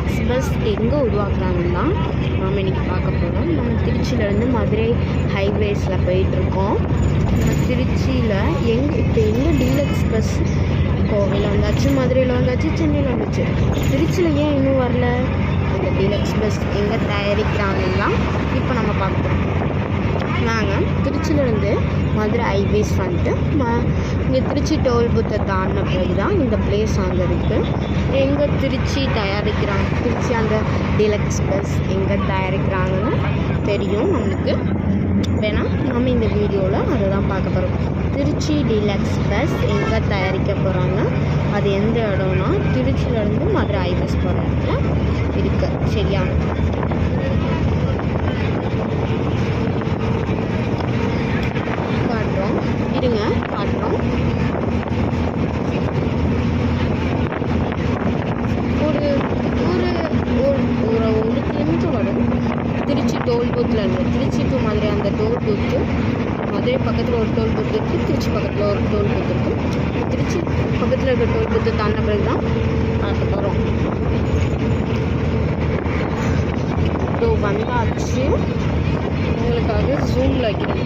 Deluxe bus எங்கே உருவாக்குறாங்கன்னா நாம் இன்றைக்கி பார்க்க போகிறோம். நம்ம திருச்சியிலேருந்து மதுரை ஹைவேஸில் போயிட்டுருக்கோம். நம்ம திருச்சியில் எங்கே டீலக்ஸ் பஸ் கோவையில் வந்தாச்சு, மதுரையில் வந்தாச்சு, சென்னையில் வந்துச்சு. திருச்சியில் ஏன் இன்னும் வரல? இந்த டீலக்ஸ் பஸ் எங்கே தயாரிக்கிறாங்கன்னா இப்போ நம்ம பார்க்குறோம். நாங்கள் திருச்சியிலேருந்து மதுரை ஹைவேஸ் வந்துட்டு இங்கே திருச்சி டோல் பூத்தை தாண்டின பிறகு தான் இந்த பிளேஸ் அங்கே இருக்குது. எங்கே திருச்சி தயாரிக்கிறாங்க, திருச்சி அந்த டீலக்ஸ் பஸ் எங்கே தயாரிக்கிறாங்கன்னு தெரியும் நம்மளுக்கு. வேணால் நம்ம இந்த வீடியோவில் அதை தான் பார்க்க போகிறோம். திருச்சி டீலக்ஸ் பஸ் எங்கே தயாரிக்க போகிறாங்க, அது எந்த இடம்னா திருச்சியிலேருந்து மதுரை ஹைவேஸ் போகிற இடத்துல இருக்குது. சரியா? காட்டுறோம், இருங்க காட்டுறோம். ஒரு ஒரு ஒரு கிலோமீட்டர் வரும். திருச்சி டோல் பூத்தில் இருக்குது. திருச்சி டு மதுரை அந்த டோல் பூத்து, மதுரை பக்கத்தில் ஒரு டோல் பூத்து இருக்குது, திருச்சி பக்கத்தில் ஒரு டோல் பூத்து இருக்குது. திருச்சி பக்கத்தில் இருக்கிற டோல் பூத்து தாண்ட பிறகு தான் பார்க்க போகிறோம். வந்தாச்சு, உங்களுக்காக ஜூமில் வைக்கிறேன்.